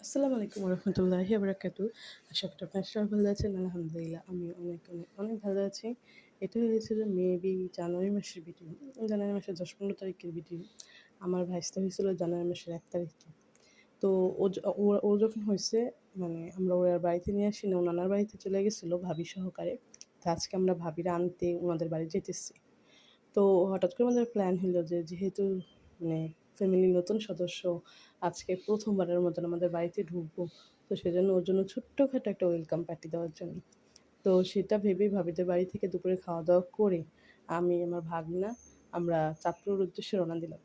আসসালামু আলাইকুম রহমতুল্লাহি বারাকাতু। আশা করি আপনারা সবাই ভালো আছেন। আলহামদুলিল্লাহ আমি অনেক, অনেক, অনেক ভালো আছি। এটা হয়েছিল মেবি জানুয়ারি মাসের ভিডিও। জানুয়ারি মাসের ১০-১৫ তারিখের ভিডিও। আমার ভাইস্তা হয়েছিল জানুয়ারি মাসের ১ তারিখে। তো ও যখন হইছে মানে আমরা ওর আর বাড়িতে নিয়ে আসি না, ও নানার বাড়িতে চলে গেছিল ভাবি সহকারে। তো আজকে আমরা ভাবিরা আনতে উনাদের বাড়ি যেতেছি। তো হঠাৎ করে আমাদের প্ল্যান হলো যে যেহেতু মানে ফ্যামিলির নতুন সদস্য আজকে প্রথমবারের মতন আমাদের বাড়িতে ঢুকবো, তো সেজন্য ওর জন্য ছোট্টখাটো একটা ওয়েলকাম পার্টি দেওয়ার জন্য। তো সেটা ভেবেই ভাবিদের বাড়ি থেকে দুপুরে খাওয়া দাওয়া করে আমি আমার ভাগনা আমরা চাঁদপুরের উদ্দেশ্যে রওনা দিলাম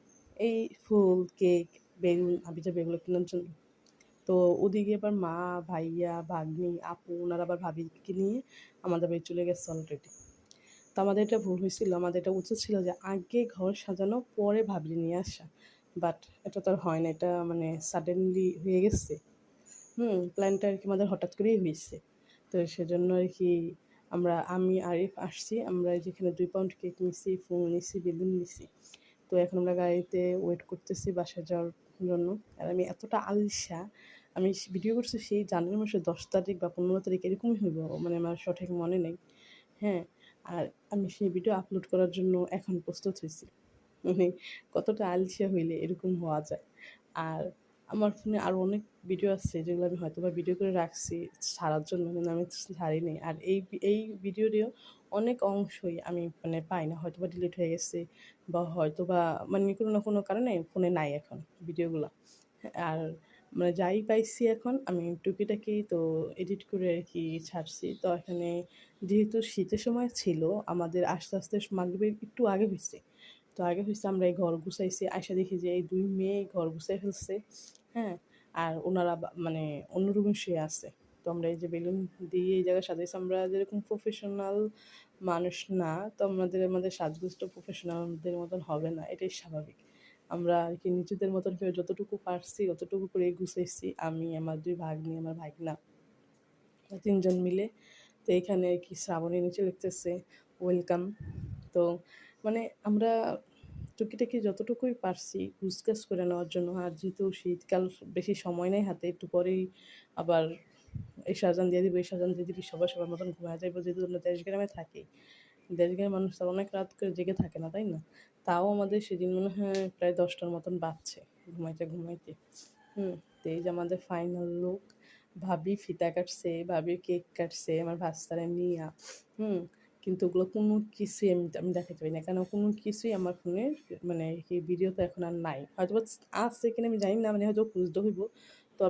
এই ফুল কেক বেলুন আবিজাব এগুলো কেনার জন্য। তো ওদিকে আবার মা ভাইয়া ভাগ্নি আপু ওনারা আবার ভাবিকে নিয়ে আমাদের বাড়ি চলে গেছে অলরেডি। তো আমাদের এটা ভুল হয়েছিল, আমাদের এটা উচিত ছিল যে আগে ঘর সাজানো পরে ভাবি নিয়ে আসা। বাট এটা তো আর হয় না, এটা মানে সাডেনলি হয়ে গেছে। প্ল্যানটা আর কি আমাদের হঠাৎ করেই হয়েছে। তো সেজন্য আর কি আমি আরিফ আসছি, আমরা যেখানে 2 পাউন্ড কেক নিছি, ফুল নিছি, বেলুন নিছি। তো এখন আমরা গাড়িতে ওয়েট করতেছি বাসায় যাওয়ার জন্য। আর আমি এতটা আলসা, আমি ভিডিও করছি সেই জানুয়ারি মাসের 10 তারিখ বা 15 তারিখ এরকমই হইব, মানে আমার সঠিক মনে নেই। হ্যাঁ, আর আমি সেই ভিডিও আপলোড করার জন্য এখন প্রস্তুত হইছি। মানে কতটা আলসিয়া হইলে এরকম হওয়া যায়। আর আমার ফোনে আরও অনেক ভিডিও আছে যেগুলো আমি হয়তোবা ভিডিও করে রাখছি ছাড়ার জন্য, কিন্তু আমি ছাড়িনি। আর এই ভিডিওরও অনেক অংশই আমি মানে পাই না। হয়তোবা ডিলিট হয়ে গেছে বা হয়তোবা মানে কোনো না কোনো কারণে ফোনে নাই এখন ভিডিওগুলা। আর মানে যাই পাইছি এখন আমি টুকিটাকি তো এডিট করে আর কি ছাড়ছি। তো এখানে যেহেতু শীতের সময় ছিল, আমাদের আস্তে, আস্তে মাগরিবের একটু আগে হইছে। তো আগে হইছে আমরা এই ঘর গুছাইছি। আইসা দেখি যে এই ২ মেয়ে ঘর গুছাই ফেলছে। হ্যাঁ? আর ওনারা মানে অন্য রুমে শুয়ে আছে। তো আমরা এই যে বেলুন দিয়ে এই জায়গায় সাজাইছি। আমরা যেরকম প্রফেশনাল মানুষ না, তো আমাদের সাজগোজটা প্রফেশনালদের মতন হবে না। এটাই স্বাভাবিক। আমরা আর কি নিজেদের মতন করে যতটুকু পারছি অতটুকু করেই গুছাইছি। আমি, আমার ২ ভাগ্নি, আমার ভাইগনা ৩ জন মিলে। তো এইখানে আর কি শ্রাবণী নিচে লিখতেছে ওয়েলকাম। তো মানে আমরা টুকিটাকি যতটুকুই পারছি গুছগাছ করে নেওয়ার জন্য। আর যেহেতু শীতকাল বেশি সময় নেই হাতে, একটু পরেই আবার এই শাহজাহান দিয়ে দিব, এই শাহজাহান দিয়ে দিবি, সবার সবার মতন ঘুমায় যাইব। যেহেতু আমরা দেশ গ্রামে থাকি, দেশ গ্রামের মানুষ তো অনেক রাত করে জেগে থাকে না, তাই না? তাও আমাদের সেদিন মনে হয় প্রায় 10টার মতন বাজছে ঘুমাইতে ঘুমাইতে। তো এই যে আমাদের ফাইনাল লুক। ভাবি ফিতা কাটছে, ভাবি কেক কাটছে আমার ভাস্তারে নিয়া। হুম কিন্তু ওগুলো কোনো কিছুই আমি দেখাতে পারি না, কারণ কোনো কিছুই আমার ফোনের মানে কি ভিডিও তো এখন আর নাই। হয়তো বা আছে কিনা আমি জানি না, মানে হয়তো খুঁজতে হইব।